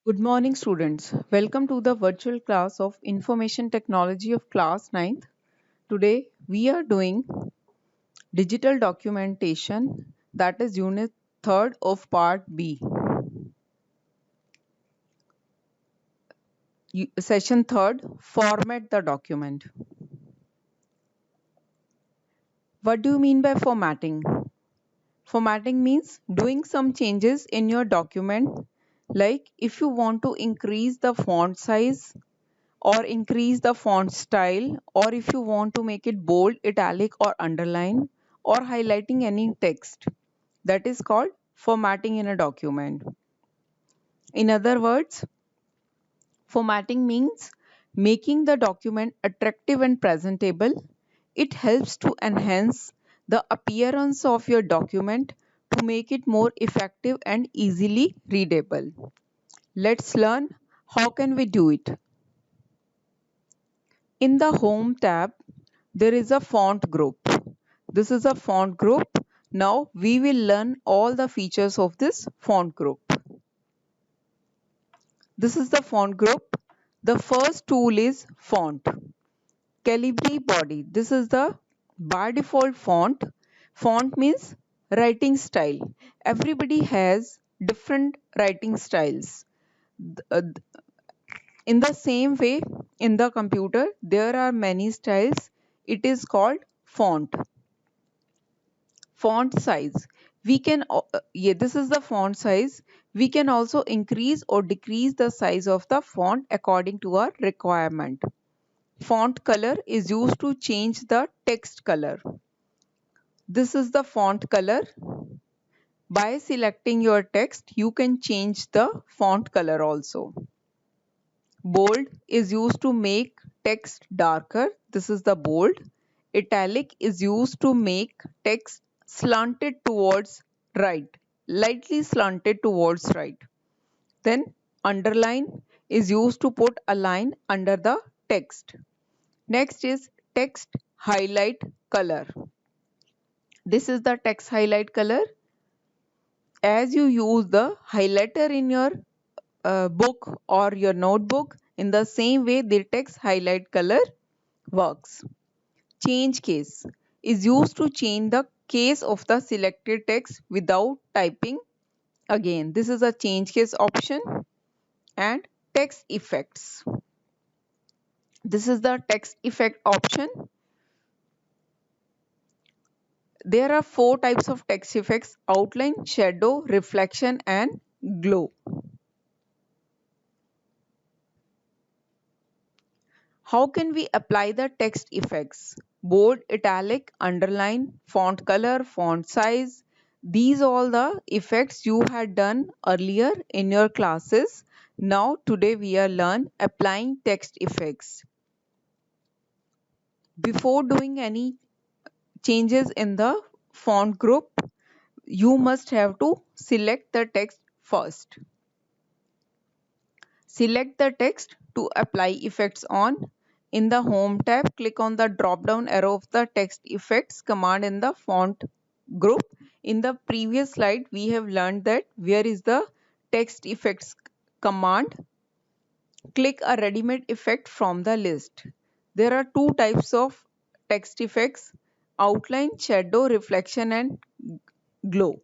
Good morning, students. Welcome to the virtual class of Information Technology of class ninth. Today, we are doing digital documentation, that is unit 3rd of part B. Session 3rd, format the document. What do you mean by formatting? Formatting means doing some changes in your document, like if you want to increase the font size or increase the font style, or if you want to make it bold, italic or underline, or highlighting any text. That is called formatting in a document. In other words, formatting means making the document attractive and presentable. It helps to enhance the appearance of your document to make it more effective and easily readable. Let's learn how can we do it. In the Home tab, there is a font group. This is a font group. Now we will learn all the features of this font group. This is the font group. The first tool is font. Calibri body. This is the by default font. Font means writing style. Everybody has different writing styles. Uh, In the same way, in the computer, there are many styles. It is called font. Font size. This is the font size. We can also increase or decrease the size of the font according to our requirement. Font color is used to change the text color. This is the font color. By selecting your text, you can change the font color also. Bold is used to make text darker. This is the bold. Italic is used to make text slanted towards right, lightly slanted towards right. Then underline is used to put a line under the text. Next is text highlight color. This is the text highlight color. As you use the highlighter in your book or your notebook, in the same way the text highlight color works. Change case is used to change the case of the selected text without typing again. This is a change case option. And text effects. This is the text effect option. There are 4 types of text effects: outline, shadow, reflection and glow. How can we apply the text effects? Bold, italic, underline, font color, font size. These all the effects you had done earlier in your classes. Now today we are learn applying text effects. Before doing any changes in the font group, you must have to select the text first. Select the text to apply effects on. In the Home tab, click on the drop-down arrow of the text effects command in the font group. In the previous slide, we have learned that where is the text effects command. Click a ready-made effect from the list. There are 2 types of text effects: outline, shadow, reflection and glow.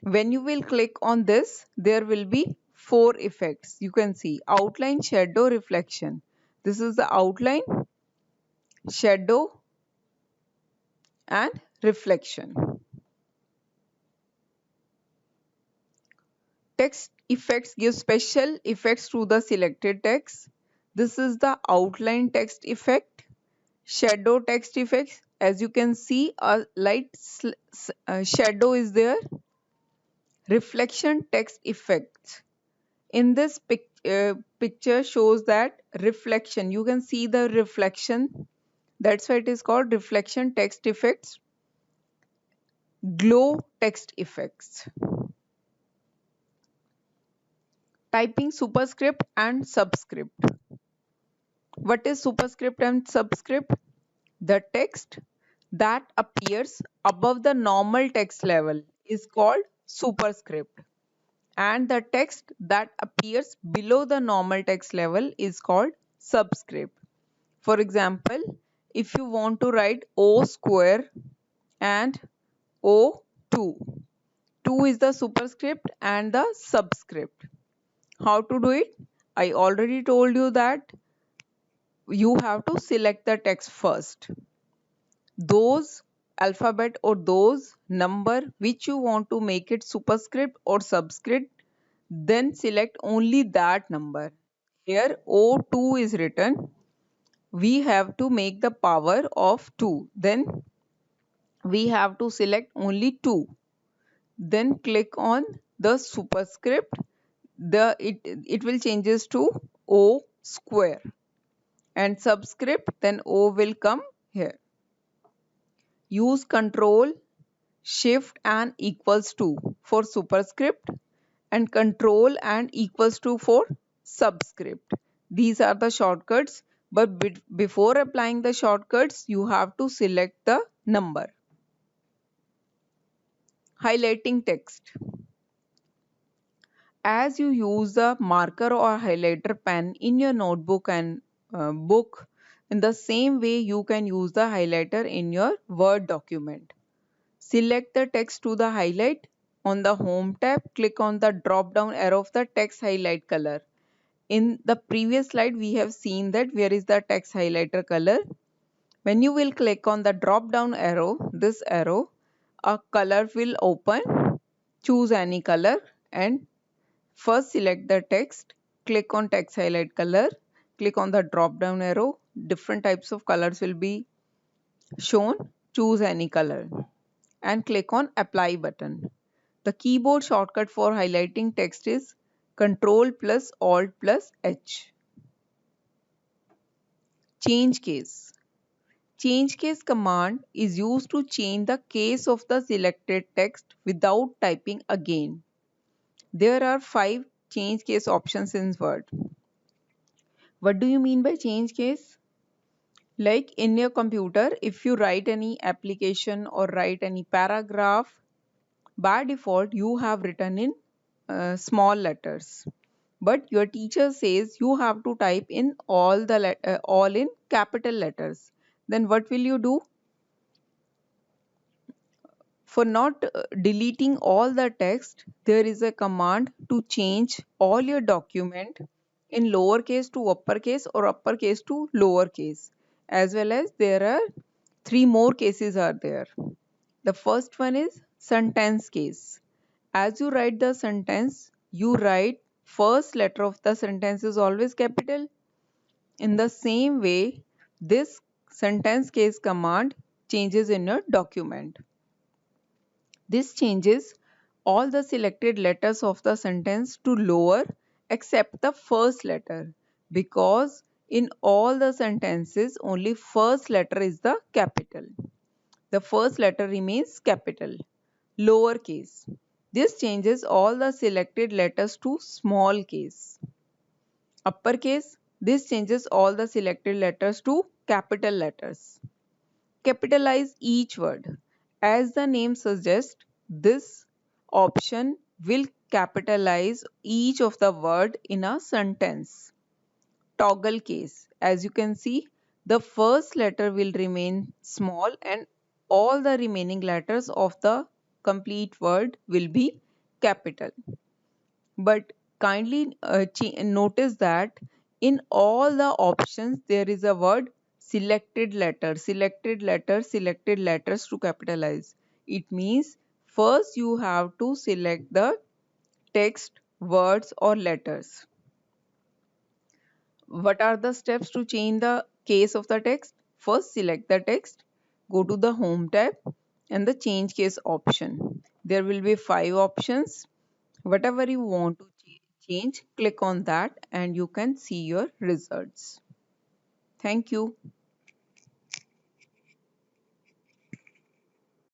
When you will click on this, there will be 4 effects. You can see outline, shadow, reflection. This is the outline, shadow and reflection. Text effects give special effects to the selected text. This is the outline text effect. Shadow text effects. As you can see, a light shadow is there. Reflection text effects. In this picture shows that reflection. You can see the reflection. That's why it is called reflection text effects. Glow text effects. Typing superscript and subscript. What is superscript and subscript? The text that appears above the normal text level is called superscript, and the text that appears below the normal text level is called subscript. For example, if you want to write O square and O2, 2 is the superscript and the subscript. How to do it? I already told you that you have to select the text first. Those alphabet or those number which you want to make it superscript or subscript, then select only that number. Here O2 is written. We have to make the power of 2. Then we have to select only 2. Then click on the superscript. It will changes to O square, and subscript, then O will come here. Use control shift and equals to for superscript and control and equals to for subscript. These are the shortcuts, but before applying the shortcuts you have to select the number. Highlighting text. As you use the marker or highlighter pen in your notebook and book, in the same way you can use the highlighter in your Word document. Select the text to the highlight. On the Home tab, click on the drop down arrow of the text highlight color. In the previous slide, we have seen that where is the text highlighter color. When you will click on the drop down arrow, this arrow, a color will open. Choose any color and first select the text. Click on text highlight color. Click on the drop down arrow. Different types of colors will be shown. Choose any color and click on apply button. The keyboard shortcut for highlighting text is Ctrl plus Alt plus H. Change case. Change case command is used to change the case of the selected text without typing again. There are 5 change case options in Word. What do you mean by change case? Like in your computer, if you write any application or write any paragraph, by default you have written in small letters, but your teacher says you have to type in all in capital letters. Then what will you do? For not deleting all the text, there is a command to change all your document in lowercase to uppercase or uppercase to lowercase, as well as there are 3 more cases are there. The first one is sentence case. As you write the sentence, you write first letter of the sentence is always capital. In the same way, this sentence case command changes in your document. This changes all the selected letters of the sentence to lower except the first letter, because in all the sentences only first letter is the capital. The first letter remains capital. Lowercase. This changes all the selected letters to small case. Uppercase. This changes all the selected letters to capital letters. Capitalize each word. As the name suggests, this option will capitalize each of the word in a sentence. Toggle case. As you can see, the first letter will remain small and all the remaining letters of the complete word will be capital. But kindly notice that in all the options there is a word selected letter, selected letter, selected letters to capitalize. It means first you have to select the text, words or letters. What are the steps to change the case of the text? First select the text, go to the Home tab and the change case option. There will be 5 options. Whatever you want to change, click on that and you can see your results. Thank you.